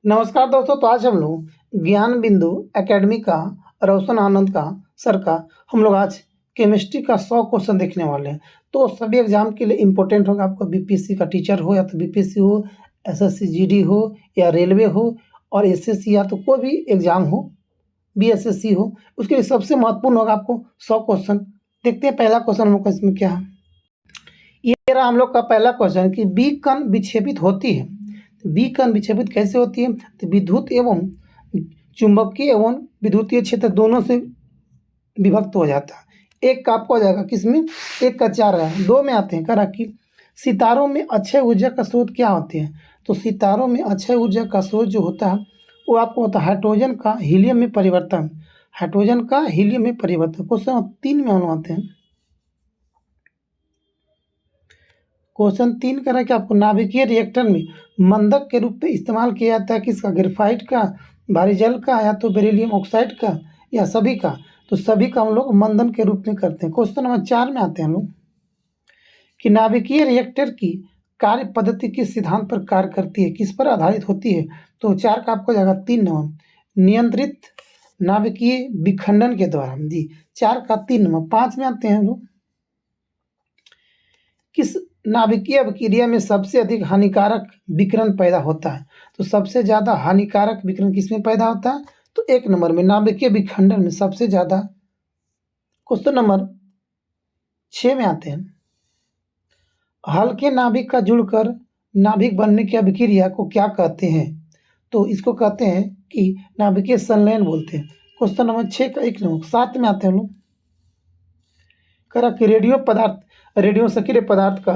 नमस्कार दोस्तों। तो आज हम लोग ज्ञान बिंदु एकेडमी का रोशन आनंद का सर का हम लोग आज केमिस्ट्री का 100 क्वेश्चन देखने वाले हैं। तो सभी एग्जाम के लिए इम्पोर्टेंट होगा। आपको बीपीएससी का टीचर हो या तो बीपीएससी हो, एसएससी जीडी हो या रेलवे हो और एसएससी या तो कोई भी एग्जाम हो, बीएसएससी हो, उसके लिए सबसे महत्वपूर्ण होगा आपको 100 क्वेश्चन। देखते हैं पहला क्वेश्चन हम लोग का इसमें क्या है। ये रहा हम लोग का पहला क्वेश्चन कि बी कण विक्षेपित होती है। बी कण विक्षेपित कैसे होती है? तो विद्युत एवं चुंबकीय एवं विद्युतीय क्षेत्र दोनों से विभक्त हो जाता है। एक का आपको हो जाएगा किसमें, एक का 4 है, 2 में आते हैं। करा कि सितारों में अक्षय ऊर्जा का स्रोत क्या होते हैं? तो सितारों में अक्षय ऊर्जा का स्रोत जो होता है वो आपको होता है हाइड्रोजन का हीलियम में परिवर्तन। हाइड्रोजन का हीलियम में परिवर्तन। क्वेश्चन 3 में हम आते हैं। क्वेश्चन 3 कह रहा है कि आपको नाभिकीय रिएक्टर में मंदक के रूप में इस्तेमाल किया जाता है किसका? ग्रेफाइट का, भारी जल का, या तो बेरिलियम ऑक्साइड का, या सभी का? तो सभी का हम लोग मंदन के रूप में करते हैं। क्वेश्चन नंबर 4 में आते हैं हम लोग कि नाभिकीय रिएक्टर की कार्य पद्धति किस सिद्धांत पर कार्य करती है, किस पर आधारित होती है? तो 4 का आपको जाएगा 3 नंबर, नियंत्रित नाभिकीय विखंडन के द्वारा। जी 4 का 3 नंबर। 5 में आते हैं हम लोग, किस नाभिकीय अभिक्रिया में सबसे अधिक हानिकारक विकिरण पैदा होता है? तो सबसे ज़्यादा हानिकारक विकिरण किसमें पैदा होता है? तो 1 नंबर में, नाभिकीय विखंडन में सबसे ज़्यादा। क्वेश्चन नंबर 6 में आते हैं, हल्के नाभिक का जुड़कर नाभिक बनने की अभिक्रिया को क्या कहते हैं? तो इसको कहते हैं कि नाभिकीय संलयन बोलते हैं। क्वेश्चन नंबर 6 का 1 नंबर। 7 में आते हैं हम लोग, करा कि रेडियो सक्रिय पदार्थ का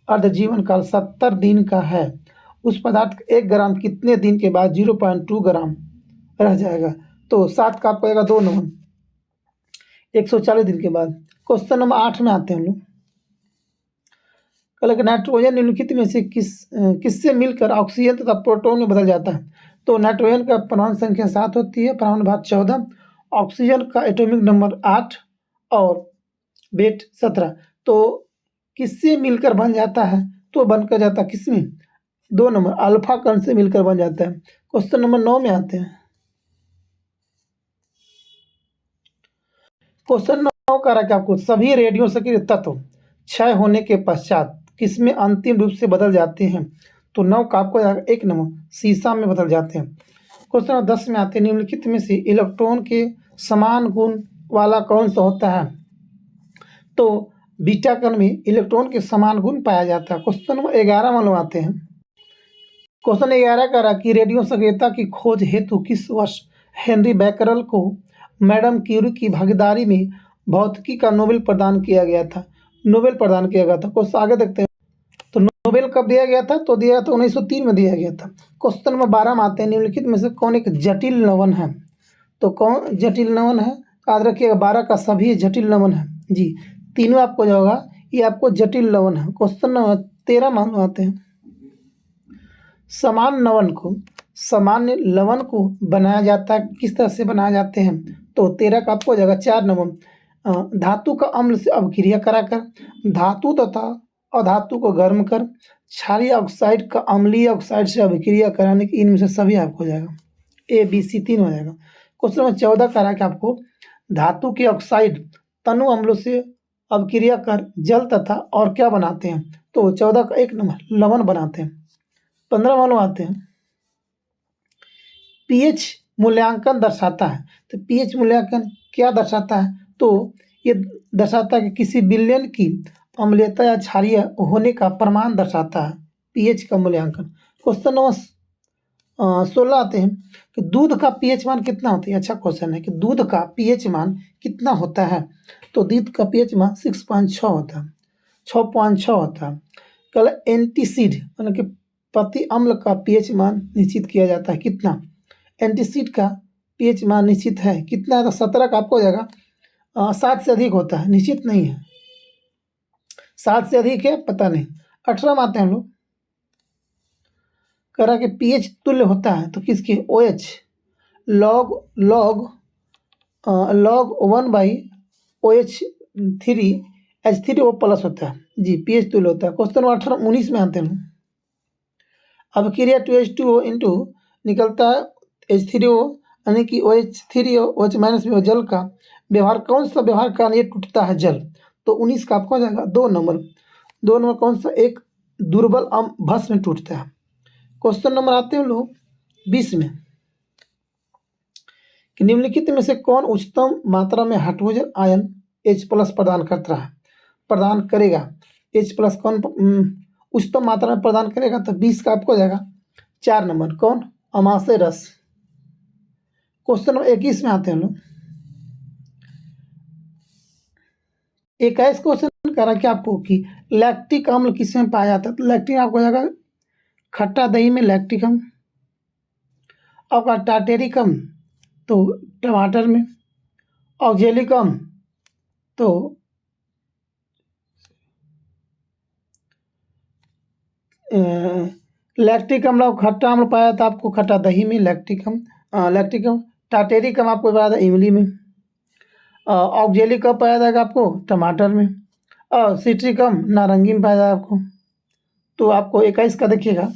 अर्ध जीवन काल 70 दिन का है। उस पदार्थ का 1 ग्राम कितने दिन के बाद 0.2 ग्राम रह जाएगा? तो 7 का आपको आएगा 2 नंबर, 140 दिन के बाद। क्वेश्चन नंबर 8 में आते हैं हम लोग, कल नाइट्रोजन निम्नलिखित में से किससे मिलकर ऑक्सीजन तथा प्रोटॉन में बदल जाता है? तो नाइट्रोजन का परमाणु संख्या 7 होती है, परमाणु भार 14, ऑक्सीजन का एटॉमिक नंबर 8 और वेट 17। तो किससे मिलकर बन जाता है? तो बनकर जाता है किसमें? 2 नंबर, अल्फा कण से मिलकर बन जाता है। क्वेश्चन नंबर 9 में आते हैं। क्वेश्चन 9 कह रहा है कि आपको सभी रेडियो सक्रिय तत्व क्षय होने के पश्चात किसमें अंतिम रूप से बदल जाते हैं? तो 9 का आपको 1 नंबर, सीसा में बदल जाते हैं। क्वेश्चन नंबर 10 में आते हैं, निम्नलिखित में से इलेक्ट्रॉन के समान गुण वाला कौन सा होता है? तो बीटा कण में इलेक्ट्रॉन के समान गुण पाया जाता है। क्वेश्चन नंबर 11 में आते हैं। क्वेश्चन 11 कह रहा कि रेडियो सक्रियता की खोज हेतु किस वर्ष हेनरी बैकरल को मैडम क्यूरी की भागीदारी में भौतिकी का नोबेल प्रदान किया गया था? क्वेश्चन आगे देखते हैं। तो नोबेल कब दिया गया था? तो दिया था 1903 में दिया गया था। क्वेश्चन नंबर 12 में आते हैं, निम्नलिखित में से कौन एक जटिल नवन है? तो कौन जटिल नवन है? याद रखिएगा 12 का सभी जटिल नवन है। जी तीनों आपको जो होगा ये आपको जटिल लवण है। क्वेश्चन नंबर 13 में आते हैं, सामान्य लवण को बनाया जाता है किस तरह से बनाया जाते हैं? तो 13 का आपको हो जाएगा 4 नंबर, धातु का अम्ल से अभिक्रिया कराकर, धातु तथा अधातु को गर्म कर, क्षारीय ऑक्साइड का अम्लीय ऑक्साइड से अभिक्रिया कराने की, इनमें से सभी आपको हो जाएगा। ए बी सी 3 हो जाएगा। क्वेश्चन नंबर 14 कह रहा है कि आपको धातु के ऑक्साइड तनु अम्लों से अभिक्रिया कर जल तथा और क्या बनाते हैं? तो 14 का 1 नंबर, लवण बनाते हैं। 15 मालूम आते हैं, पीएच मूल्यांकन दर्शाता है। तो पीएच मूल्यांकन क्या दर्शाता है? तो ये दर्शाता है कि किसी विलयन की अम्लीयता या क्षारीय होने का प्रमाण दर्शाता है पीएच का मूल्यांकन। क्वेश्चन नंबर 16 आते हैं कि दूध का पीएच मान कितना होता है? अच्छा क्वेश्चन है कि दूध का पीएच मान कितना होता है? तो दूध का पीएच मान 6.6 होता है, 6.6 होता है। कल एंटीसीड मतलब कि प्रति अम्ल का पीएच मान निश्चित किया जाता है कितना? एंटीसीड का पीएच मान निश्चित है कितना है? तो 17 का आपको हो जाएगा 7 से अधिक होता है, निश्चित नहीं है। 7 से अधिक है पता नहीं। 18 में आते हैं हम लोग, कह रहा कि पीएच तुल्य होता है तो किसके? OH log 1/OH3 H3O plus होता है। जी पीएच तुल्य होता है। क्वेश्चन 18 19 में आते हैं, अभिक्रिया 2H2O इंटू निकलता है H3O, यानी कि OH3 OH माइनस में जल का व्यवहार, कौन सा व्यवहार कारण ये टूटता है जल? तो 19 का आपका हो जाएगा 2 नंबर कौन सा? एक दुर्बल भस्म में टूटता है। क्वेश्चन नंबर आते हैं हम लोग 20 में कि निम्नलिखित में से कौन उच्चतम मात्रा में हाइड्रोजन आयन H+ प्रदान करेगा? H+ कौन उच्चतम मात्रा में प्रदान करेगा? तो 20 का आपको हो जाएगा 4 नंबर कौन? अमाशय रस। क्वेश्चन नंबर 21 में आते हैं हम लोग। 21 क्वेश्चन करा क्या आपको कि लैक्टिक अम्ल किसमें पाया जाता है? तो लैक्टिक आपको हो जाएगा खट्टा दही में लैक्टिक अम्ल, आपका टार्टेरिक अम्ल तो टमाटर में, ऑक्जेलिक अम्ल तो लैक्टिक अम्ल खट्टा अम्ल पाया था आपको खट्टा दही में लैक्टिक अम्ल, टार्टेरिक अम्ल आपको पाया था इमली में, ऑक्जेलिक अम्ल पाया जाएगा आपको टमाटर में, और सिट्रिक अम्ल नारंगी में पाया जाएगा आपको। तो आपको 21 का देखिएगा,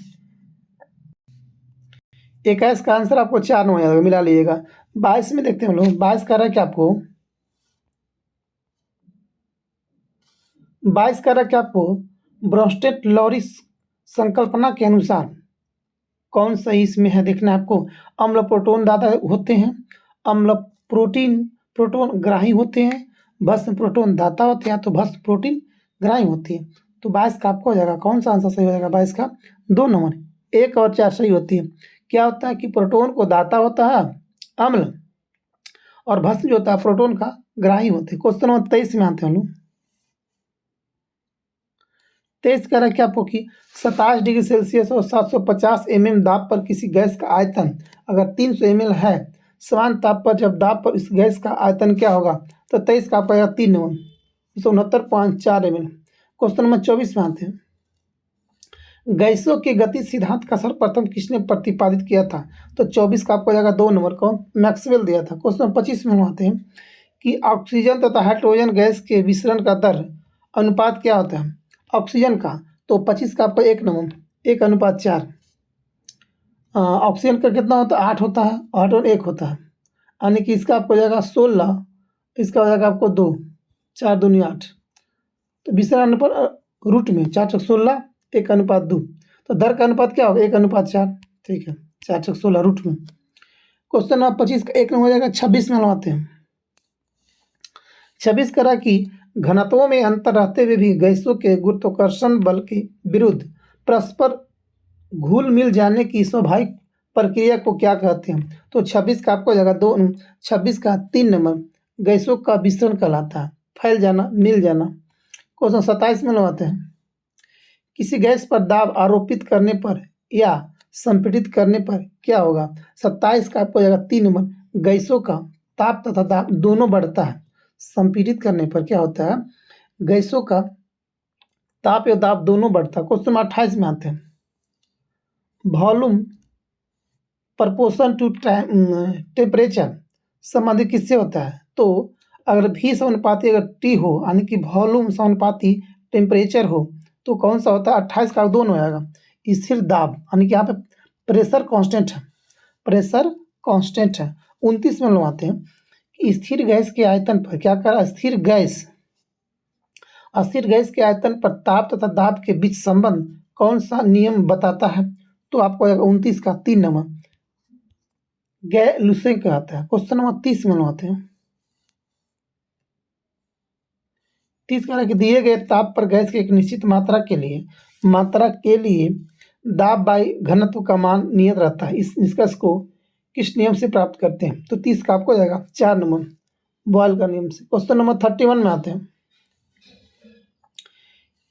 21 का आंसर आपको 4 हो जाएगा, मिला लीजिएगा। 22 में देखते हैं हम लोग। 22 का रहा क्या आपको? 22 का रहा क्या आपको? ब्रोस्टेट लॉरिस संकल्पना के अनुसार कौन सही इसमें है देखना है आपको। अम्ल प्रोटोन दाता होते हैं, अम्ल प्रोटोन ग्राही होते हैं, भस्म प्रोटोन दाता होते हैं, तो भस्म प्रोटीन ग्राही होती है। तो 22 का आपको हो जाएगा कौन सा आंसर सही हो जाएगा? 22 का 2 नंबर, 1 और 4 सही होती है। क्या होता है कि प्रोटोन को दाता होता है अम्ल, और भस्म जो होता है प्रोटोन का ग्राही होते हैं। क्वेश्चन नंबर 23 में आते हैं हम लोग। 23 कह रहा है क्या आपको कि 27 डिग्री सेल्सियस और 750 mm दाब पर किसी गैस का आयतन अगर 300 ml है, समान ताप पर जब दाब पर इस गैस का आयतन क्या होगा? तो 23 का आपका 3 नंबर 269.4 ml। क्वेश्चन नंबर 24 में आते हैं। गैसों के गति सिद्धांत का सर्वप्रथम किसने प्रतिपादित किया था? तो 24 का आपको जाएगा 2 नंबर कौन? मैक्सवेल दिया था। क्वेश्चन नंबर 25 में हम आते हैं कि ऑक्सीजन तथा हाइड्रोजन गैस के विसरण का दर अनुपात क्या होता है ऑक्सीजन का? तो 25 का आपको 1 नंबर 1:4। ऑक्सीजन का कितना होता है? 8 होता है, हाइड्रोजन 1 होता है, यानी कि इसका आपको हो जाएगा 16, इसका हो जाएगा आपको 2, 4 दूनी 8। तो विसरण पर रूट में 4 चौक 16 1:2, तो दर का अनुपात क्या होगा? 1:4। ठीक है, 4 चौक 16 रूट में। क्वेश्चन नंबर 25 का 1 नंबर हो जाएगा। 26 में हम आते हैं। 26 करा कि घनत्वों में अंतर रहते हुए भी गैसों के गुरुत्वाकर्षण बल के विरुद्ध परस्पर घुल मिल जाने की स्वाभाविक प्रक्रिया को क्या कहते हैं? तो 26 का आपको जगह 2, 26 का 3 नंबर गैसों का विसरण कहलाता है, फैल जाना, मिल जाना। क्वेश्चन 27 में लगाते हैं। किसी गैस पर दाब आरोपित करने पर या संपीड़ित करने पर क्या होगा? 27 का आपको जगह 3 नंबर गैसों का ताप तथा दाब दोनों बढ़ता है। संपीड़ित करने पर क्या होता है? गैसों का ताप या दाब दोनों बढ़ता है। क्वेश्चन 28 में आते हैं। वॉल्यूम प्रपोर्शन टू टेम्परेचर संबंधित किससे होता है? तो अगर V समानुपाती अगर T हो, यानी कि वॉल्यूम समानुपाती टेम्परेचर हो, तो कौन सा होता है? 28 का 2 हो जाएगा स्थिर दाब, यानी कि यहाँ पे प्रेशर कांस्टेंट है, प्रेशर कांस्टेंट है। 29 में लोग आते हैं कि स्थिर गैस के आयतन पर क्या करा? स्थिर गैस के आयतन पर ताप तथा दाब के बीच संबंध कौन सा नियम बताता है? तो आपको 29 का 3 नंबर गैलुसे कहता है। क्वेश्चन नंबर 30 में आते हैं। 30 का कि दिए गए ताप पर गैस की एक निश्चित मात्रा के लिए दाब बाई घनत्व का मान नियत रहता है। इस निष्कर्ष को किस नियम से प्राप्त करते हैं? तो 30 का आपको जाएगा 4 नंबर बॉयल का नियम से। क्वेश्चन नंबर 31 में आते हैं।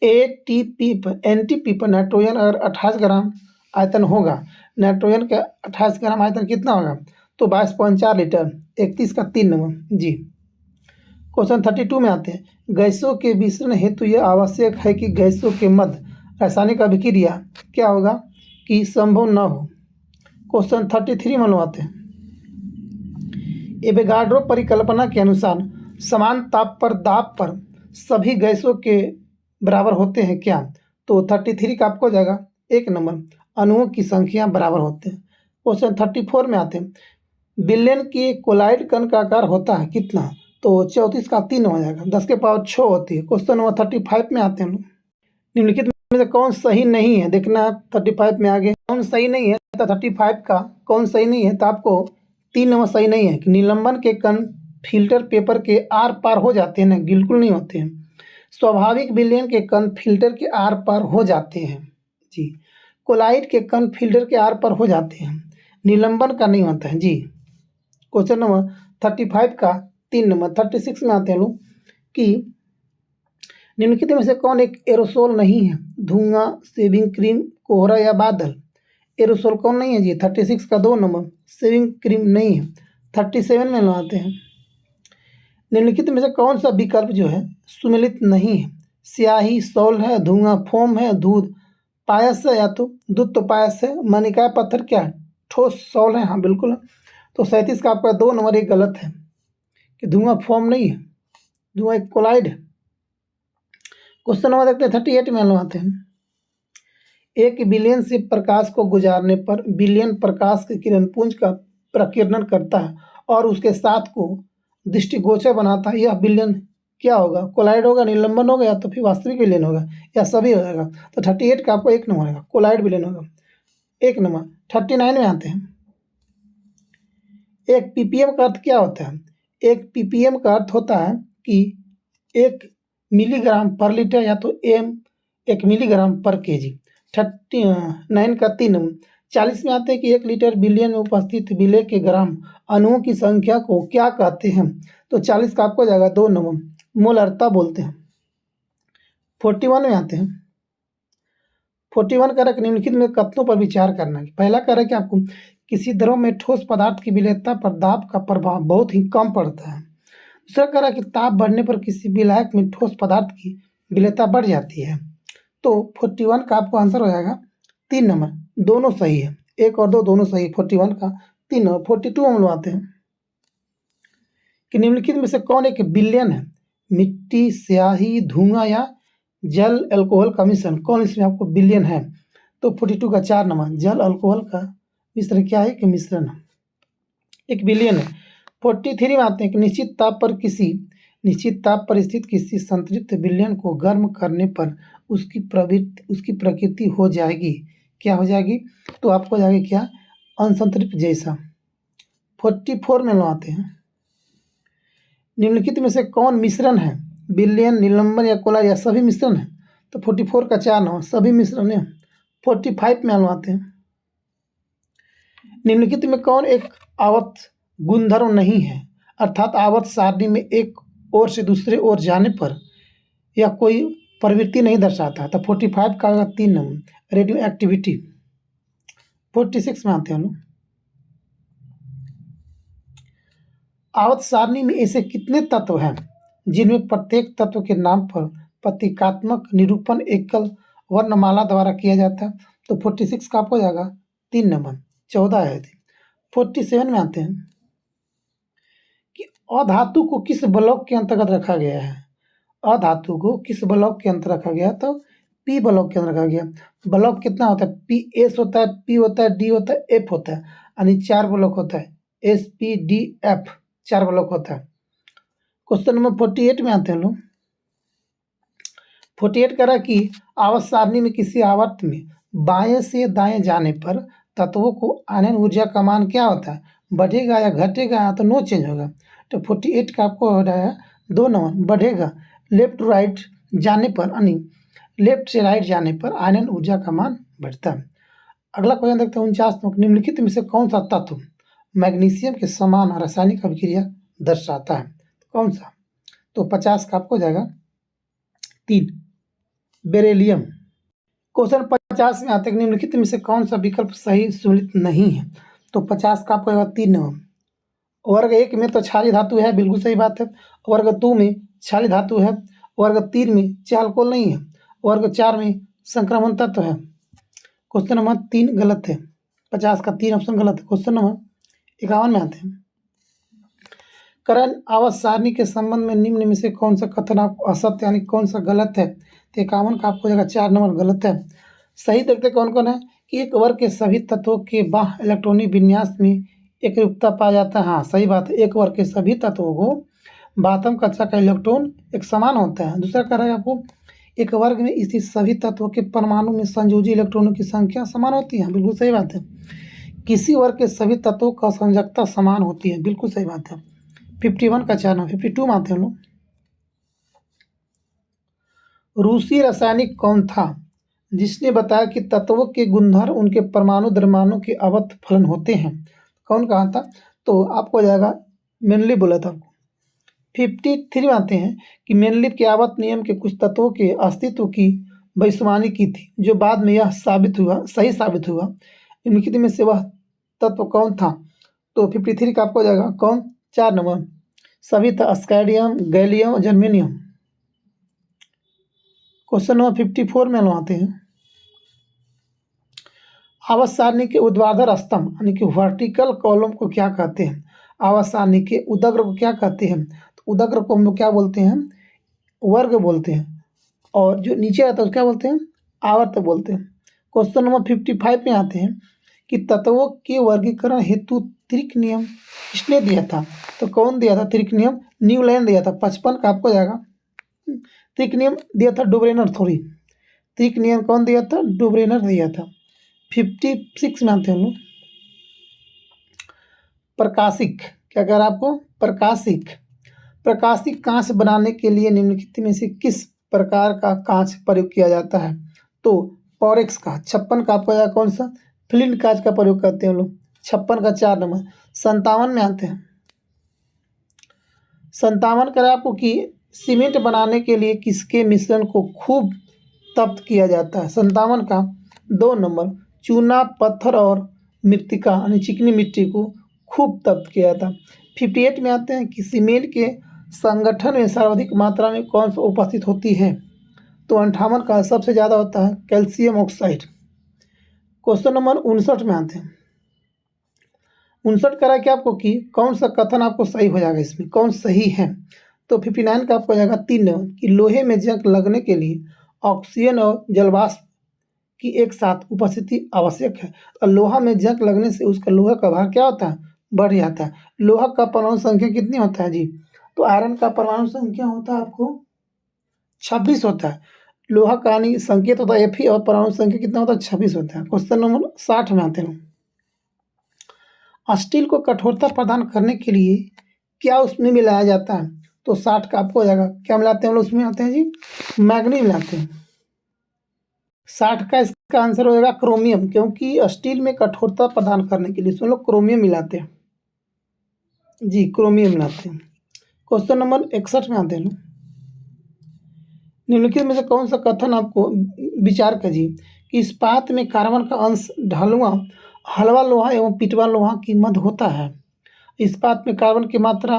एनटीपी पर नाइट्रोजन अगर 28 ग्राम आयतन होगा, नाइट्रोजन का 28 ग्राम आयतन कितना होगा? तो 22.4 लीटर। 31 का 3 नंबर जी। क्वेश्चन 32 में आते हैं। गैसों के विसरण हेतु यह आवश्यक है कि गैसों के मध्य रासायनिक अभिक्रिया क्या होगा कि संभव न हो। क्वेश्चन 33 में आते हैं। एवोगाड्रो परिकल्पना के अनुसार समान ताप पर दाब पर सभी गैसों के बराबर होते हैं क्या? तो 33 का आपको जाएगा 1 नंबर अणुओं की संख्या बराबर होते हैं। क्वेश्चन 34 में आते हैं, बिलियन के कोलाइड कण का आकार होता है कितना? तो 34 का 3 हो जाएगा, 10 के पावर 6 होती है। क्वेश्चन नंबर 35 में आते हैं लोग, निम्नलिखित में से कौन सही नहीं है? देखना है 35 में आगे कौन सही नहीं है, तो 35 का कौन सही नहीं है, तो आपको 3 नंबर सही नहीं है कि निलंबन के कण फिल्टर पेपर के आर पार हो जाते हैं ना, बिल्कुल नहीं होते हैं। स्वाभाविक विलयन के कण फिल्टर के आर पार हो जाते हैं जी। कोलाइड के कण फिल्टर के आर पार हो जाते हैं, निलंबन का नहीं होता है जी। क्वेश्चन नंबर 35 का 3 नंबर 36 में आते हैं लोग कि निम्नलिखित में से कौन एक एरोसोल नहीं है? धुआं, शेविंग क्रीम, कोहरा या बादल? एरोसोल कौन नहीं है जी? 36 का 2 नंबर शेविंग क्रीम नहीं है। 37 में लाते हैं, निम्नलिखित में से कौन सा विकल्प जो है सुमेलित नहीं है? स्याही, सॉल्ट है, धुआं, फोम है, दूध, पायस है, या तो दूध तो पायस है, मनिकाय पत्थर क्या है? ठोस सॉल्ट है, हाँ बिल्कुल। तो 37 का आपका 2 नंबर एक गलत है कि धुआं फोम नहीं है, धुआं एक कोलाइड है। क्वेश्चन नंबर देखते हैं 38 में आते हैं, 1 बिलियन से प्रकाश को गुजारने पर बिलियन प्रकाश के किरणपुंज का प्रकीर्णन करता है और उसके साथ को दृष्टिगोचर बनाता है। यह बिलियन क्या होगा? कोलाइड होगा, निलंबन होगा, या तो फिर वास्तविक विलयन होगा, या सभी हो जाएगा। तो 38 का आपको 1 नंबर होगा, कोलाइड विलयन होगा 1 नंबर। 39 में आते हैं, एक पीपीएम का अर्थ क्या होता है? एक पीपीएम का अर्थ होता है कि 1 मिलीग्राम पर लीटर, या तो एम 1 मिलीग्राम पर केजी। 39 का 3 नंबर। 40 में आते हैं कि 1 लीटर बिलियन में उपस्थित विलय के ग्राम अणुओं की संख्या को क्या कहते हैं? तो 40 का आपको जाएगा 2 नंबर, मोलरता बोलते हैं। 41 में आते हैं, 41 कारक निम्नलिखित में कथनों पर विचार करना है। पहला कारक कि आपको किसी द्रव में ठोस पदार्थ की विलेयता पर दाब का प्रभाव बहुत ही कम पड़ता है। दूसरा कारक कि ताप बढ़ने पर किसी विलायक में ठोस पदार्थ की विलेयता बढ़ जाती है। तो 41 का आपको आंसर हो जाएगा 3 नंबर, दोनों सही है, 1 और 2 दोनों सही। 41 का 3 नंबर। 42 हम लोग आते हैं कि निम्नलिखित में से कौन एक बिलियन है? मिट्टी, स्याही, धुआं या जल अल्कोहल का मिश्रण, कौन इसमें आपको बिलियन है? तो 42 का 4 नंबर, जल अल्कोहल का मिश्रण क्या है कि मिश्रण एक बिलियन है। 43 में आते हैं कि निश्चित ताप पर स्थित किसी संतृप्त विलयन को गर्म करने पर उसकी प्रकृति हो जाएगी, क्या हो जाएगी? तो आपको हो जाएगी क्या? असंतृप्त जैसा। 44 में आते हैं, निम्नलिखित में से कौन मिश्रण है? विलयन, निलंबन या कोलाइड, या सभी मिश्रण है? तो 44 का 4 नंबर, सभी मिश्रण है। 45 में आते हैं, निम्नलिखित में कौन एक आवर्त गुणधर्म नहीं है? अर्थात आवर्त सारणी में एक ओर से दूसरे ओर जाने पर यह कोई प्रवृत्ति नहीं दर्शाता। तो 45 का 3 नंबर, रेडियो एक्टिविटी। 46 में आते हैं लोग, आवर्त सारणी में ऐसे कितने तत्व हैं जिनमें प्रत्येक तत्व के नाम पर प्रतीकात्मक निरूपण एकल वर्णमाला द्वारा किया जाता है? तो 46 का आपको जाएगा 3 नंबर, 14 है। 47 में आते हैं कि अधातु को किस ब्लॉक के अंतर्गत रखा गया है? अधातु को किस ब्लॉक के अंतर्गत रखा गया? तो पी ब्लॉक के अंदर रखा गया। ब्लॉक कितना होता है? पी एस होता है, पी होता है, डी होता है, एफ होता है, यानी 4 ब्लॉक होता है, S P D F 4 block होता है। क्वेश्चन नंबर 48 में आते हैं लोग, 48 कह रहा है कि आवर्त सारणी में किसी आवर्त में बाएं से दाएं जाने पर तत्वों को आयनन ऊर्जा का मान क्या होता है? बढ़ेगा या घटेगा, या तो नो चेंज होगा। तो 48 का आपको हो रहा है 2 नंबर, बढ़ेगा। लेफ्ट टू राइट जाने पर, यानी लेफ्ट से राइट जाने पर आयनन ऊर्जा का मान बढ़ता है। अगला क्वेश्चन देखते हैं 49 में, निम्नलिखित में से कौन सा तत्व मैग्नीशियम के समान रासायनिक अभिक्रिया दर्शाता है? कौन सा? तो 50 का आपको जाएगा 3, बेरिलियम। क्वेश्चन 50 में आते हैं, निम्नलिखित में से कौन सा विकल्प सही सुमेलित नहीं है? तो 50 का आपको 3 नंबर। वर्ग 1 में तो क्षारीय धातु है, बिल्कुल सही बात है। वर्ग 2 में क्षारीय धातु है। वर्ग 3 में चालकोल नहीं है। वर्ग 4 में संक्रमण तत्व है। क्वेश्चन नंबर 3 गलत है, 50 का 3 ऑप्शन गलत है। क्वेश्चन नंबर 51 में आते हैं, करण आवर्त सारणी के संबंध में निम्न में से कौन सा कथन आपको असत्य यानी कौन सा गलत है? तो 51 का आपको जगह 4 नंबर गलत है। सही देखते कौन कौन है कि एक वर्ग के सभी तत्वों के बाह्य इलेक्ट्रॉनिक विन्यास में एकरूपता पाया जाता है। हाँ, सही बात है। एक वर्ग के सभी तत्वों को बाह्यतम कक्षा का इलेक्ट्रॉन एक समान होता है। दूसरा कह रहा है आपको, एक वर्ग में स्थित सभी तत्वों के परमाणु में संयोजी इलेक्ट्रॉनों की संख्या समान होती है। बिल्कुल सही बात है। किसी वर्ग के सभी तत्वों का संयोजकता समान होती है। बिल्कुल सही बात है। 51 का 4 नंबर 52 में आते हैं हम लोग। रूसी रासायनिक कौन था जिसने बताया कि तत्वों के गुणधर्म उनके परमाणु द्रव्यमानों के अवत फलन होते हैं? कौन कहा था? तो आपको हो जाएगा मेनली बोला था आपको। 53 में आते हैं कि मेनलिव के आवत नियम के कुछ तत्वों के अस्तित्व की भविष्यवाणी की थी, जो बाद में यह सही साबित हुआ। निम्नलिखित में से वह तत्व कौन था? तो 53 का आपको हो जाएगा कौन? 4 नंबर सभी था, स्कैंडियम, गैलियम और जर्मेनियम। क्वेश्चन नंबर 54 में हम आते हैं। आवर्त सारणी के ऊर्ध्वाधर स्तंभ यानी कि वर्टिकल कॉलम को क्या कहते हैं? आवर्त सारणी के उदग्र को क्या कहते हैं? तो उदग्र को हम लोग क्या बोलते हैं? वर्ग बोलते हैं। और जो नीचे आता है उसको क्या बोलते हैं? आवर्त बोलते हैं। क्वेश्चन नंबर 55 में आते हैं कि तत्वों के वर्गीकरण हेतु त्रिक नियम किसने दिया था? तो कौन दिया था त्रिक नियम? न्यूलैंड दिया था। 55 का आपको जाएगा। त्रिक नियम दिया था डुब्रेनर, थोड़ी त्रिक नियम कौन दिया था? डुब्रेनर दिया था। 56 में आते हैं हम लोग। प्रकाशिक, क्या कह रहा है आपको? प्रकाशिक कांच बनाने के लिए निम्नलिखित में से किस प्रकार का कांच प्रयोग किया जाता है? तो पॉरेक्स का। 56 का आपको जाएगा कौन सा? फ्लिंट कांच का प्रयोग करते हैं हम लोग। 56 का 4 नंबर। 57 में आते हैं। 57 कह रहा है आपको कि सीमेंट बनाने के लिए किसके मिश्रण को खूब तप्त किया जाता है? 57 का 2 नंबर चूना, पत्थर और मृत्तिका यानी चिकनी मिट्टी को खूब तप्त किया था। 58 में आते हैं कि सीमेंट के संगठन में सर्वाधिक मात्रा में कौन सा उपस्थित होती है? तो 58 का सबसे ज़्यादा होता है कैल्शियम ऑक्साइड। क्वेश्चन नंबर 59 में आते हैं। 59 कह रहा है कि आपको कि कौन सा कथन आपको सही हो जाएगा, इसमें कौन सही है? तो 59 का आपको हो जाएगा 3 नंबर कि लोहे में जंग लगने के लिए ऑक्सीजन और जलवाष्प की एक साथ उपस्थिति आवश्यक है। और लोहा में जंग लगने से उसका लोहा का भार क्या होता है? बढ़ जाता है। लोहा का परमाणु संख्या कितनी होता है जी? तो आयरन का परमाणु संख्या होता है आपको 26 होता है। लोहा का यानी संकेत होता है Fe और परमाणु संख्या कितना होता है? 26 होता है। क्वेश्चन नंबर 60 में आते हैं। स्टील को कठोरता प्रदान करने के लिए क्या उसमें मिलाया जाता है? तो 60 का आपको हो जाएगा क्या मिलाते हैं हम लोग उसमें? आते हैं जी मैग्नीज मिलाते हैं। 60 का इसका आंसर हो जाएगा क्रोमियम, क्योंकि स्टील में कठोरता प्रदान करने के लिए इसमें लोग क्रोमियम मिलाते हैं जी, क्रोमियम मिलाते हैं। क्वेश्चन नंबर 61 में आते हैं। निम्नलिखित में से कौन सा कथन आपको विचार कीजिए कि इस्पात में कार्बन का अंश ढलुआ हलवा लोहा एवं पिटवा लोहा की मध्य होता है। इस्पात में कार्बन की मात्रा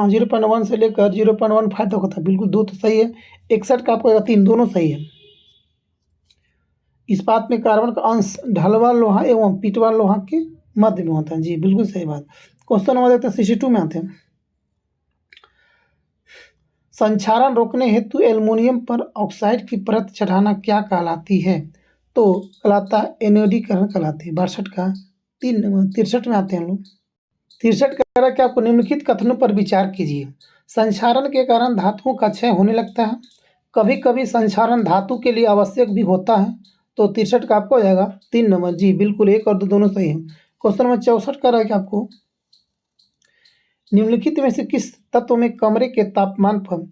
0.1 से लेकर 0.15 तक होता है। बिल्कुल 2 तो सही है। 61 का आपको 3 दोनों सही है। इस्पात में कार्बन का अंश ढलवा लोहा एवं पिटवा लोहा के मध्य में होता है जी, बिल्कुल सही बात। क्वेश्चन नंबर देखते हैं 62 में आते हैं। संक्षारण रोकने हेतु एल्युमिनियम पर ऑक्साइड की परत चढ़ाना क्या कहलाती है? तो कहलाता है एनोडीकरण कहलाती है। 62 का 3 नंबर। 63 में आते हैं हम लोग। 63 कह रहा है कि आपको निम्नलिखित कथनों पर विचार कीजिए। संक्षारण के कारण धातुओं का क्षय होने लगता है। कभी कभी संक्षारण धातु के लिए आवश्यक भी होता है। तो 63 का आपको हो जाएगा 3 नंबर जी, बिल्कुल 1 और 2 दोनों सही है। क्वेश्चन नंबर 64 कह रहा है कि आपको निम्नलिखित में से किस तत्व में कमरे के तापमान पर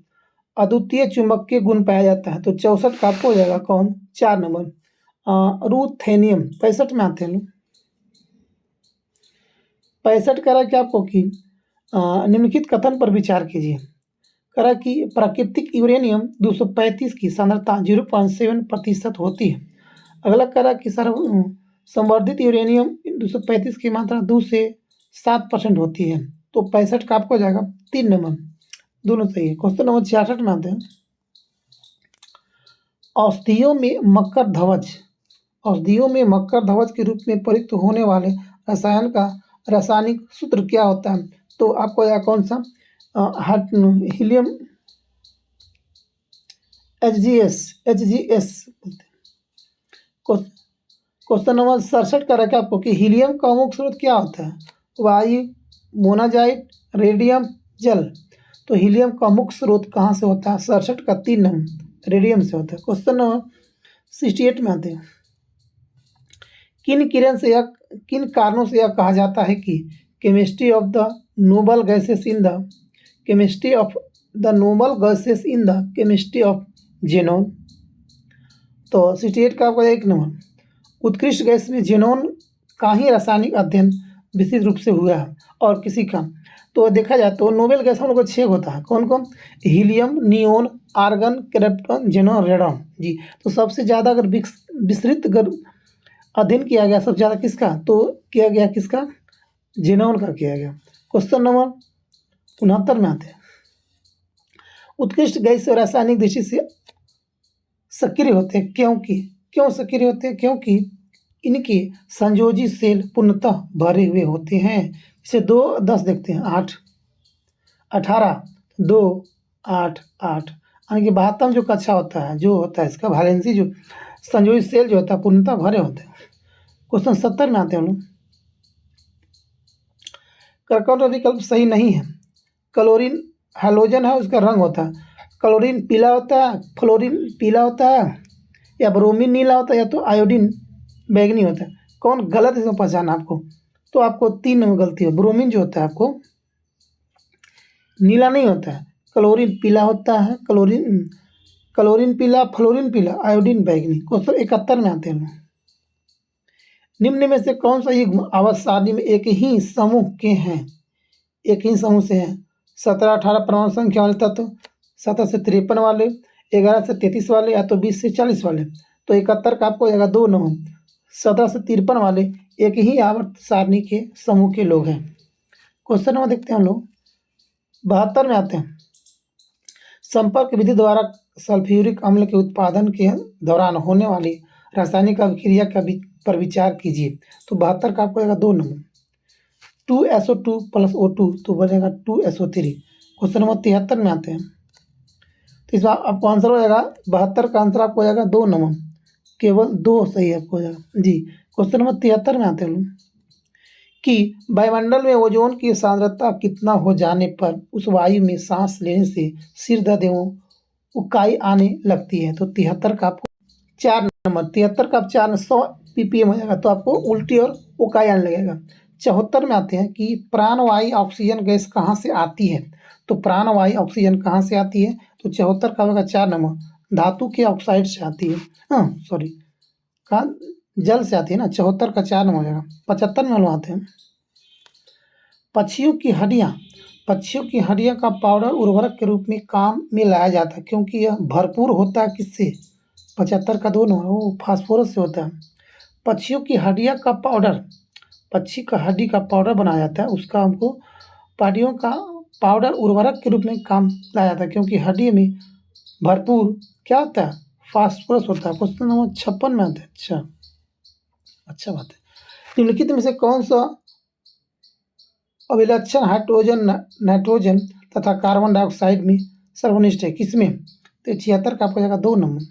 अद्वितीय चुंबकीय गुण पाया जाता है? तो 64 का आपको हो जाएगा कौन? 4 नंबर रूथेनियम। 65 में आते हैं लोग। 65 कह रहा है कि आपको कि निम्नलिखित कथन पर विचार कीजिए। कह रहा है कि प्राकृतिक यूरेनियम 235 की सांद्रता 0.7% होती है। अगला कह रहा है कि संवर्धित यूरेनियम 235 की मात्रा 2 से 7% होती है। तो 65 का आपको हो जाएगा 3 नंबर, दोनों सही है। क्वेश्चन नंबर 66 में आते हैं। औषधियों में मकर ध्वज के रूप में प्रयुक्त होने वाले रसायन का रासायनिक सूत्र क्या होता है? तो आपको यह कौन सा? हीलियम HGS बोलते हैं। क्वेश्चन नंबर 67 का रखा आपको कि हीलियम का मुख्य स्रोत क्या होता है? वायु, मोनाजाइट, रेडियम, जल। तो हीलियम का मुख्य स्रोत कहाँ से होता है? 67 का 3 नंबर रेडियम से होता है। क्वेश्चन नंबर 68 में आते हैं, किन कारणों से यह कहा जाता है कि chemistry of the noble gases in the chemistry of the noble gases in the chemistry of xenon. तो 68 का आपका 1 नंबर, उत्कृष्ट गैस में जेनोन का ही रासायनिक अध्ययन विस्तृत रूप से हुआ है और किसी का। तो देखा जाए तो नोबेल गैस हम लोग को 6 होता है, कौन कौन? Helium, neon, argon, krypton, xenon, radon जी। तो सबसे ज़्यादा अगर विस्तृत अध्ययन किया गया सबसे ज़्यादा किसका? तो किया गया किसका? जेनोन का किया गया। क्वेश्चन नंबर 69 में आते हैं, उत्कृष्ट गैस रासायनिक दृष्टि से सक्रिय होते हैं क्यों सक्रिय होते हैं? क्योंकि इनके संयोजी सेल पूर्णतः भरे हुए होते हैं। इसे 2 10 देखते हैं, 8 18 2 8 8 यानी कि 72 जो कक्षा होता है, जो होता है इसका वैलेंसी, जो संयोजी सेल जो होता है पूर्णतः भरे होते हैं। क्वेश्चन 70 में आते हैं हम लोग, कर्कट विकल्प सही नहीं है। क्लोरीन हैलोजन है, उसका रंग होता है, क्लोरीन पीला होता है, फ्लोरीन पीला होता है, या ब्रोमीन नीला होता है, या तो आयोडीन बैगनी होता है। कौन गलत इसमें पहचाना आपको? तो आपको 3 नंबर गलती है। ब्रोमीन जो होता है आपको नीला नहीं होता है, क्लोरीन पीला होता है, क्लोरीन पीला, फ्लोरीन पीला, आयोडीन बैगनी। क्वेश्चन 71 में आते हैं, निम्न में से कौन सा युग्म आवर्त सारणी में एक ही समूह के हैं? एक ही समूह से हैं। 17 18 परमाणु संख्या वाले तत्व, 17 से 53 वाले, 11 से 33 वाले, या तो 20 से 40 वाले। तो 71 का आपको जाएगा 2 नंबर। 17 से 53 वाले एक ही आवर्त सारणी के समूह के लोग हैं। क्वेश्चन नंबर देखते हैं हम लोग 72 में आते हैं, संपर्क विधि द्वारा सल्फ्यूरिक अम्ल के उत्पादन के दौरान होने वाली रासायनिक अभिक्रिया पर विचार कीजिए। तो 72 का आपको जाएगा 2 नंबर। 2SO2 + O2 तो बनेगा 2SO3। क्वेश्चन नंबर 73 में आते हैं, तो इस बार आपको आंसर हो जाएगा 72 का आंसर आपको हो जाएगा 2 नंबर, केवल 2 सही आपको हो जाएगा जी। क्वेश्चन नंबर 73 में आते हैं लोग कि वायुमंडल में ओजोन की सांद्रता कितना हो जाने पर उस वायु में सांस लेने से सिर दर्द एवं उकाई आने लगती है। तो 73 का आपको 4 नंबर, 73 का आप 4 100 ppm हो जाएगा, तो आपको उल्टी और उकाई आने लगेगा। 74 में आते हैं कि प्राणवायु ऑक्सीजन गैस कहाँ से आती है? तो प्राणवायु ऑक्सीजन कहाँ से आती है? तो 74 का होगा 4 नंबर, धातु के ऑक्साइड से आती है। सॉरी, कहाँ? जल से आती है ना। 74 का 4 नंबर हो जाएगा। 75 में हम आते हैं, पक्षियों की हड्डियाँ का पाउडर उर्वरक के रूप में काम में लाया जाता है क्योंकि यह भरपूर होता है किससे? 75 का 2 नंबर, वो फास्फोरस से होता है। पक्षियों की हड्डियाँ का पाउडर, पक्षी का हड्डी का पाउडर बनाया जाता है, उसका हमको पक्षियों का पाउडर उर्वरक के रूप में काम लाया जाता है क्योंकि हड्डी में भरपूर क्या होता है? फास्फोरस होता है। क्वेश्चन नंबर 56 में आता है। अच्छा बात है। निम्नलिखित में से कौन सा अभिलक्षण नाइट्रोजन तथा कार्बन डाइऑक्साइड में सर्वनिष्ठ है? किसमें? तो 76 का आपको जाएगा 2 नंबर,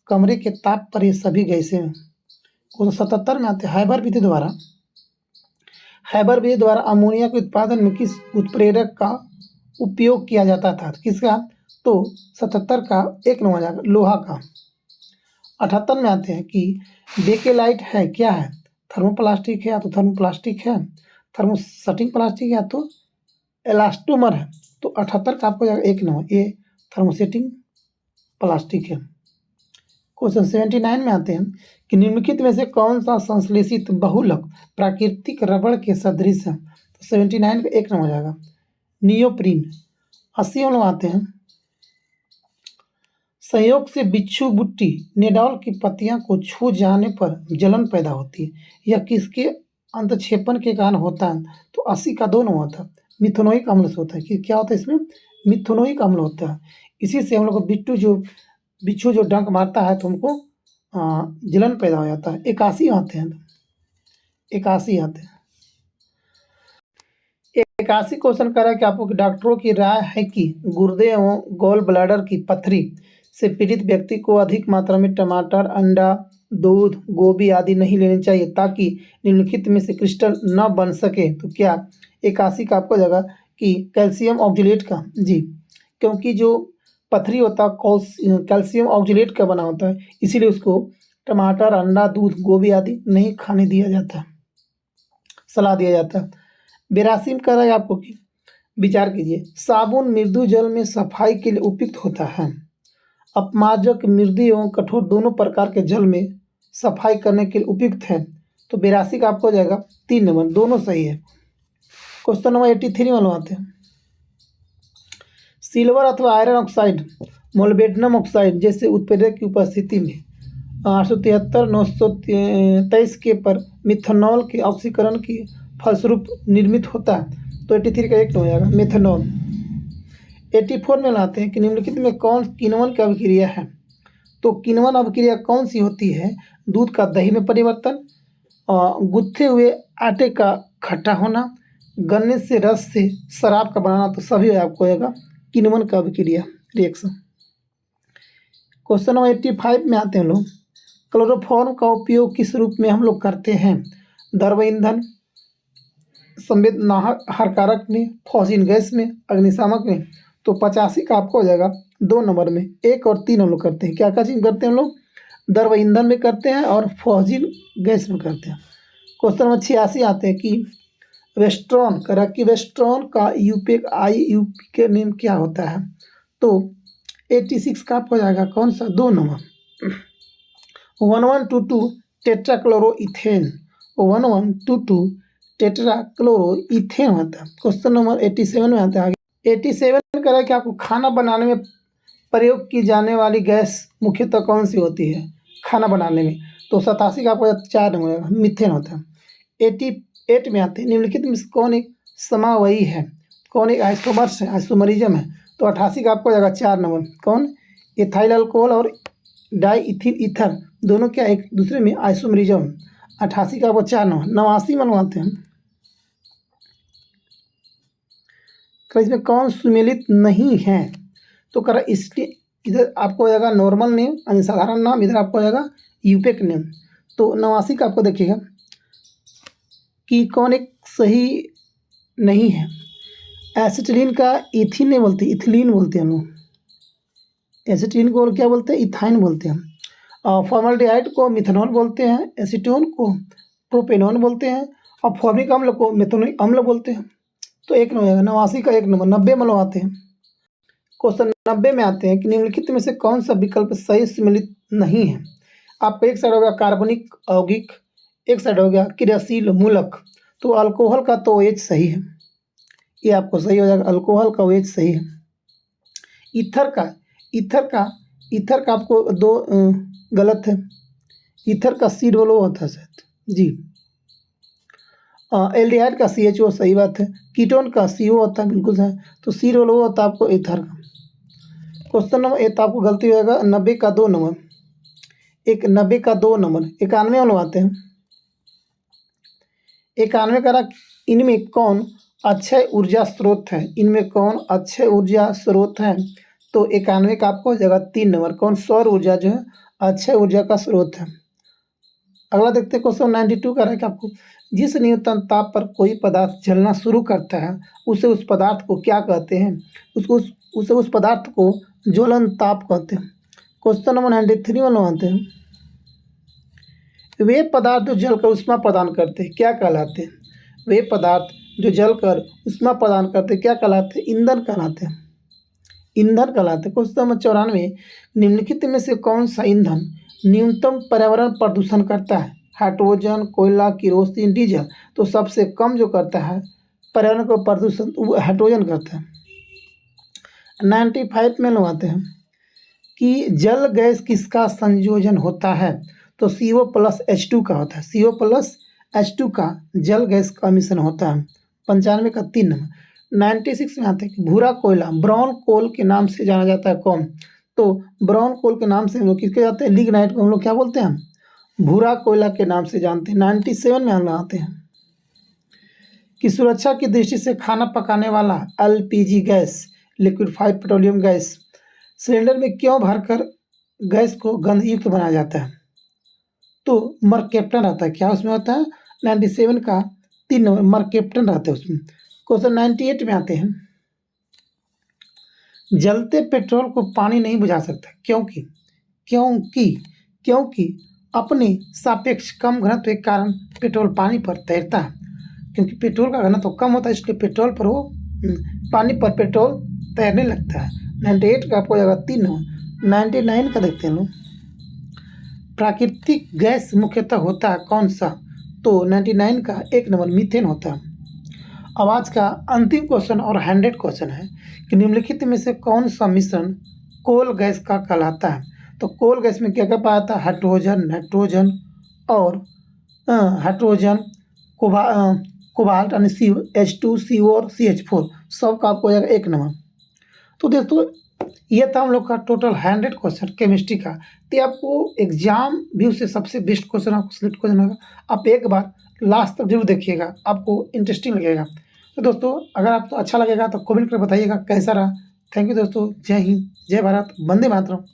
कमरे के ताप पर ये सभी गैसें हैं। 77 में आते हैं, हैबर विधि द्वारा अमोनिया के उत्पादन में किस उत्प्रेरक का उपयोग किया जाता था? किसका? तो 77 का 1 नंबर जाएगा, लोहा का। 78 में आते हैं कि बेकेलाइट है क्या है? थर्मोप्लास्टिक है, या तो थर्मोप्लास्टिक है, थर्मोसेटिंग प्लास्टिक, या तो एलास्टोमर है। तो 78 का आपको जाएगा 1 नंबर, ये थर्मोसेटिंग प्लास्टिक है। क्वेश्चन 79 में आते हैं कि निम्नलिखित में से कौन सा संश्लेषित बहुलक प्राकृतिक रबड़ के सदृश है? तो 79 का 1 नंबर हो जाएगा, नियोप्रीन। 80 में आते हैं, संयोग से बिच्छू बुट्टी नेडॉल की पत्तियां को छू जाने पर जलन पैदा होती है, यह किसके अंतक्षेपण के कारण होता है? तो 80 का 2 नंबर होता है, मिथुनोइक अम्ल से होता है। कि क्या होता है इसमें? मिथुनोइक अम्ल होता है। इसी से हम लोग को बिच्छू जो डंक मारता है तो हमको जलन पैदा हो जाता है। 81 आते हैं, 81 आते हैं। 81 क्वेश्चन कर रहा है कि आपको डॉक्टरों की राय है कि गुर्दे एवं गॉल ब्लैडर की पथरी से पीड़ित व्यक्ति को अधिक मात्रा में टमाटर, अंडा, दूध, गोभी आदि नहीं लेनी चाहिए ताकि निम्नलिखित में से क्रिस्टल न बन सके। तो क्या 81 का आपको जगह कि कैल्शियम ऑक्जेलेट का, जी, क्योंकि जो पथरी होता है कैल्शियम ऑक्जेलेट का बना होता है, इसीलिए उसको टमाटर, अंडा, दूध, गोभी आदि नहीं खाने दिया जाता, सलाह दिया जाता है। 82 में कह रहा है आपको कि विचार कीजिए, साबुन मृदु जल में सफाई के लिए उपयुक्त होता है। अपमार्जक मृदु एवं कठोर दोनों प्रकार के जल में सफाई करने के लिए उपयुक्त है। तो 82 का आपको हो जाएगा 3 नंबर, दोनों सही है। क्वेश्चन नंबर 83 में आते हैं। सिल्वर अथवा आयरन ऑक्साइड, मोलिब्डेनम ऑक्साइड जैसे उत्प्रेरक की उपस्थिति में 873-923 के पर मिथेनॉल के ऑक्सीकरण के फलस्वरूप निर्मित होता है। तो 83 का एक हो जाएगा मिथेनॉल। 84 में लाते हैं कि निम्नलिखित में कौन किण्वन की अभिक्रिया है। तो किण्वन अभिक्रिया कौन सी होती है? दूध का दही में परिवर्तन, गुत्थे हुए आटे का खट्टा होना, गन्ने से रस से शराब का बनाना। तो सभी आपको होगा किण्वन का अभिक्रिया रिएक्शन। क्वेश्चन नंबर 85 में आते हैं लोग। क्लोरोफॉर्म का उपयोग किस रूप में हम लोग करते हैं? द्रव ईंधन, संवेदनाहारकारक में, फॉसिल गैस में, अग्निशामक में। तो 85 का आपको हो जाएगा 2 नंबर में। 1 और 3 हम लोग करते हैं। क्या क्या चीज़ करते हैं हम लोग? द्रव ईंधन में करते हैं और फॉसिल गैस में करते हैं। क्वेश्चन नंबर 86 आते हैं कि वेस्ट्रॉन करा कि वेस्ट्रॉन का यूपेक IUP के नेम क्या होता है? तो 86 का आपको हो जाएगा कौन सा? 2 नंबर 1122 टेट्राक्लोरोइथेन, 1122 टेट्राक्लोरोइथेन होता है। क्वेश्चन नंबर 87 में आता है। 87 कह रहा है कि आपको खाना बनाने में प्रयोग की जाने वाली गैस मुख्यतः कौन सी होती है खाना बनाने में? तो 87 का आपको 4 नंबर मीथेन होता है। 88 में आते हैं निम्नलिखित में कौन एक समावयी है, कौन एक आइसोमर्स है, आइसोमरिज्म है? तो 88 का आपको जाएगा 4 नंबर कौन? एथाइल अल्कोहल और डाई इथिल ईथर दोनों क्या एक दूसरे में आइसोमरिज्म। 88 का आपको 4 नंबर। 89 मनवाते हैं। इसमें कौन सुमेलित नहीं है? तो करा इसलिए इधर आपको हो जाएगा नॉर्मल नेम यानी साधारण नाम, इधर आपको हो जाएगा यूपेक नेम। तो 89 का आपको देखिएगा कि कौन एक सही नहीं है। एसिटिलीन का इथिन नहीं बोलते, इथिलीन बोलते हैं हम लोग। एसिटिलीन को क्या बोलते हैं? इथाइन बोलते हैं। फॉर्मल्डिहाइड को मिथेनॉल बोलते हैं, एसीटोन को प्रोपेनॉन बोलते हैं और फॉर्मिक अम्ल को मेथोनिक अम्ल बोलते हैं। तो 1 नंबर 89 का 1 नंबर। 90 में आते हैं। क्वेश्चन 90 में आते हैं कि निम्नलिखित में से कौन सा विकल्प सही सम्मिलित नहीं है? आपको एक साइड हो गया कार्बनिक यौगिक, एक साइड हो गया क्रियाशील मूलक। तो अल्कोहल का तो OH सही है, ये आपको सही हो जाएगा। अल्कोहल का OH सही है। ईथर का आपको 2 गलत है। ईथर का COO होता है शायद, जी। एल्डिहाइड का CHO सही बात है। कीटोन का CO होता है, बिल्कुल सही। तो COO होता है आपको ईथर का। क्वेश्चन नंबर 1 आपको गलती हो जाएगा 90 का 2 नंबर। 90 का 2 नंबर। 91 में आते हैं। 91 का इनमें कौन अक्षय ऊर्जा स्रोत है? इनमें कौन अक्षय ऊर्जा स्रोत है? तो 91 का आपको हो जाएगा 3 नंबर कौन? सौर ऊर्जा जो है अक्षय ऊर्जा का स्रोत है। अगला देखते हैं क्वेश्चन 92 का है कि आपको जिस न्यूनतम ताप पर कोई पदार्थ जलना शुरू करता है उसे उस पदार्थ को क्या कहते हैं? उस पदार्थ को ज्वलन ताप कहते हैं। क्वेश्चन नंबर 93 में आते हैं। वे पदार्थ जो जलकर उष्मा प्रदान करते हैं क्या कहलाते हैं? वे पदार्थ जो जलकर उष्मा प्रदान करते क्या कहलाते हैं? ईंधन कहलाते हैं। ईंधन कहलाते हैं। क्वेश्चन नंबर 94 निम्नलिखित में से कौन सा ईंधन न्यूनतम पर्यावरण प्रदूषण करता है? हाइड्रोजन, कोयला, केरोसिन, डीजल। तो सबसे कम जो करता है पर्यावरण को प्रदूषण वो हाइड्रोजन करता है। 95 में लगाते हैं कि जल गैस किसका संयोजन होता है? तो CO+H2 का होता है। CO+H2 का जल गैस का मिश्रण होता है। 95 का 3 नंबर। 96 में आते हैं कि भूरा कोयला ब्राउन कोल के नाम से जाना जाता है कौन? तो ब्राउन कोल के नाम से हम लोग किसके जाते हैं? लिग्नाइट को हम लोग क्या बोलते हैं? भूरा कोयला के नाम से जानते हैं। 97 में हम आते हैं कि सुरक्षा की दृष्टि से खाना पकाने वाला LPG gas liquefied petroleum gas cylinder में क्यों भरकर गैस को गंधयुक्त बनाया जाता है? तो मरकेप्टन रहता है। क्या उसमें होता है? 97 का 3 नंबर मरकेप्टन रहता है उसमें। क्वेश्चन 98 में आते हैं। जलते पेट्रोल को पानी नहीं बुझा सकता, क्योंकि क्योंकि क्योंकि अपने सापेक्ष कम घनत्व के कारण पेट्रोल पानी पर तैरता है। क्योंकि पेट्रोल का घनत्व कम होता है, इसलिए पेट्रोल पर वो पानी पर पेट्रोल तैरने लगता है। 98 का आपको जाएगा 3 नंबर। 99 का देखते हैं लोग। प्राकृतिक गैस मुख्यतः होता है कौन सा? तो 99 का 1 नंबर मीथेन होता है। अब आज का अंतिम क्वेश्चन और 100 क्वेश्चन है कि निम्नलिखित में से कौन सा मिश्रण कोल गैस का कहलाता है? तो कोल गैस में क्या क्या पाया था? हाइड्रोजन, नाइट्रोजन और हाइड्रोजन, कोबाल्ट यानी H2CO और CH4 सबका आपको जाएगा 1 नंबर। तो दोस्तों ये था हम लोग का टोटल 100 क्वेश्चन केमिस्ट्री का। तो आपको एग्जाम व्यू से सबसे बेस्ट क्वेश्चन आपको सिलेक्ट क्वेश्चन होगा। आप एक बार लास्ट तक जरूर देखिएगा, आपको इंटरेस्टिंग लगेगा। तो दोस्तों अगर आपको अच्छा लगेगा तो कमेंट कर बताइएगा कैसा रहा। थैंक यू दोस्तों। जय हिंद, जय भारत, वंदे मातरम।